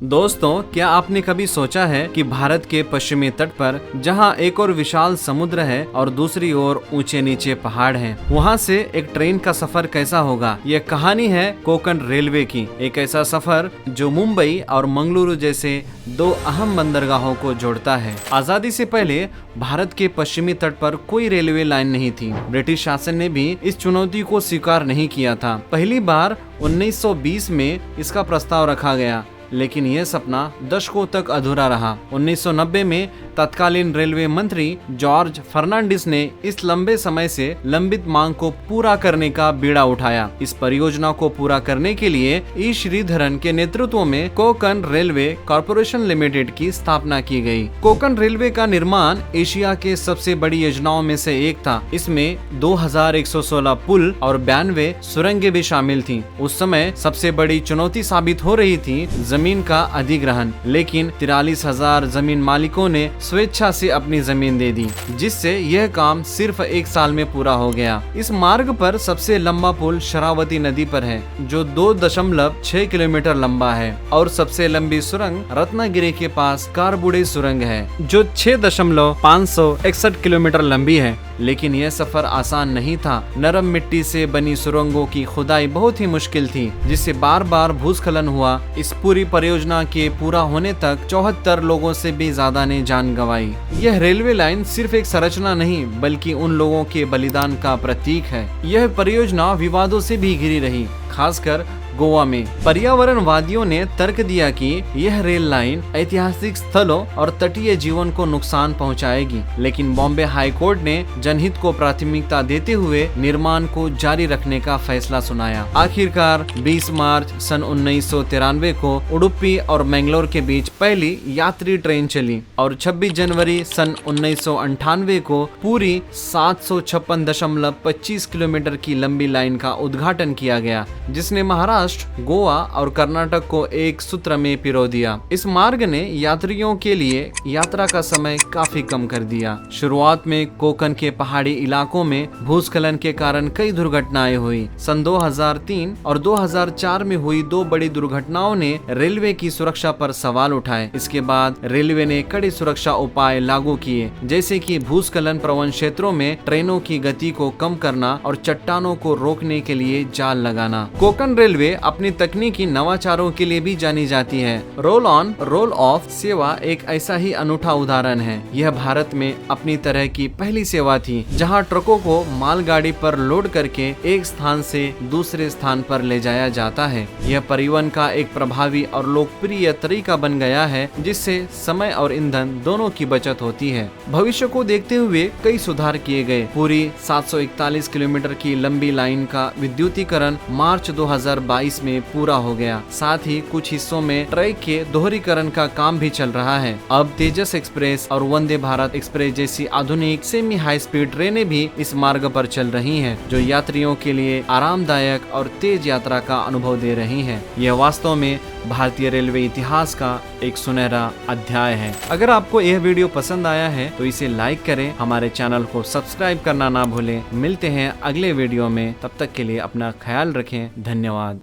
दोस्तों, क्या आपने कभी सोचा है कि भारत के पश्चिमी तट पर जहां एक और विशाल समुद्र है और दूसरी ओर ऊंचे नीचे पहाड़ हैं, वहां से एक ट्रेन का सफर कैसा होगा। यह कहानी है कोंकण रेलवे की। एक ऐसा सफर जो मुंबई और मंगलुरु जैसे दो अहम बंदरगाहों को जोड़ता है। आजादी से पहले भारत के पश्चिमी तट पर कोई रेलवे लाइन नहीं थी। ब्रिटिश शासन ने भी इस चुनौती को स्वीकार नहीं किया था। पहली बार 1920 में इसका प्रस्ताव रखा गया, लेकिन यह सपना दशकों तक अधूरा रहा। 1990 में तत्कालीन रेलवे मंत्री जॉर्ज फर्नांडिस ने इस लंबे समय से लंबित मांग को पूरा करने का बीड़ा उठाया। इस परियोजना को पूरा करने के लिए ई श्रीधरन के नेतृत्व में कोंकण रेलवे कॉर्पोरेशन लिमिटेड की स्थापना की गई। कोंकण रेलवे का निर्माण एशिया के सबसे बड़ी योजनाओं में से एक था। इसमें 2116 पुल और 92 सुरंगें भी शामिल थीं। उस समय सबसे बड़ी चुनौती साबित हो रही थी जमीन का अधिग्रहण, लेकिन 43,000 जमीन मालिकों ने स्वेच्छा से अपनी जमीन दे दी, जिससे यह काम सिर्फ एक साल में पूरा हो गया। इस मार्ग पर सबसे लंबा पुल शरावती नदी पर है, जो 2.6 किलोमीटर लंबा है, और सबसे लंबी सुरंग रत्नागिरी के पास कारबुडे सुरंग है, जो 6.561 किलोमीटर लंबी है। लेकिन यह सफर आसान नहीं था। नरम मिट्टी से बनी सुरंगों की खुदाई बहुत ही मुश्किल थी, जिससे बार बार भूस्खलन हुआ। इस पूरी परियोजना के पूरा होने तक 74 लोगों से भी ज्यादा ने जान गंवाई। यह रेलवे लाइन सिर्फ एक संरचना नहीं, बल्कि उन लोगों के बलिदान का प्रतीक है। यह परियोजना विवादों से भी घिरी रही, खासकर गोवा में। पर्यावरणवादियों ने तर्क दिया कि यह रेल लाइन ऐतिहासिक स्थलों और तटीय जीवन को नुकसान पहुंचाएगी, लेकिन बॉम्बे हाई कोर्ट ने जनहित को प्राथमिकता देते हुए निर्माण को जारी रखने का फैसला सुनाया। आखिरकार 20 मार्च सन 1993 को उडुपी और मैंगलोर के बीच पहली यात्री ट्रेन चली, और 26 जनवरी सन 1998 को पूरी 756.25 किलोमीटर की लंबी लाइन का उद्घाटन किया गया, जिसने महाराष्ट्र, गोवा और कर्नाटक को एक सूत्र में पिरो दिया। इस मार्ग ने यात्रियों के लिए यात्रा का समय काफी कम कर दिया। शुरुआत में कोंकण के पहाड़ी इलाकों में भूस्खलन के कारण कई दुर्घटनाएं हुई। सन 2003 और 2004 में हुई दो बड़ी दुर्घटनाओं ने रेलवे की सुरक्षा पर सवाल उठाए। इसके बाद रेलवे ने कड़े सुरक्षा उपाय लागू किए, जैसे कि भूस्खलन प्रवण क्षेत्रों में ट्रेनों की गति को कम करना और चट्टानों को रोकने के लिए जाल लगाना। कोंकण रेलवे अपनी तकनीकी नवाचारों के लिए भी जानी जाती है। रोल ऑन रोल ऑफ सेवा एक ऐसा ही अनूठा उदाहरण है। यह भारत में अपनी तरह की पहली सेवा थी, जहां ट्रकों को मालगाड़ी पर लोड करके एक स्थान से दूसरे स्थान पर ले जाया जाता है। यह परिवहन का एक प्रभावी और लोकप्रिय तरीका बन गया है, जिससे समय और ईंधन दोनों की बचत होती है। भविष्य को देखते हुए कई सुधार किए गए। पूरी 741 किलोमीटर की लंबी लाइन का विद्युतीकरण मार्च 2022 में पूरा हो गया। साथ ही कुछ हिस्सों में ट्रैक के दोहरीकरण का काम भी चल रहा है। अब तेजस एक्सप्रेस और वंदे भारत एक्सप्रेस जैसी आधुनिक सेमी हाई स्पीड ट्रेनें भी इस मार्ग पर चल रही हैं, जो यात्रियों के लिए आरामदायक और तेज यात्रा का अनुभव दे रही हैं। यह वास्तव में भारतीय रेलवे इतिहास का एक सुनहरा अध्याय है। अगर आपको यह वीडियो पसंद आया है तो इसे लाइक करें, हमारे चैनल को सब्सक्राइब करना ना भूलें। मिलते हैं अगले वीडियो में, तब तक के लिए अपना ख्याल रखें। धन्यवाद।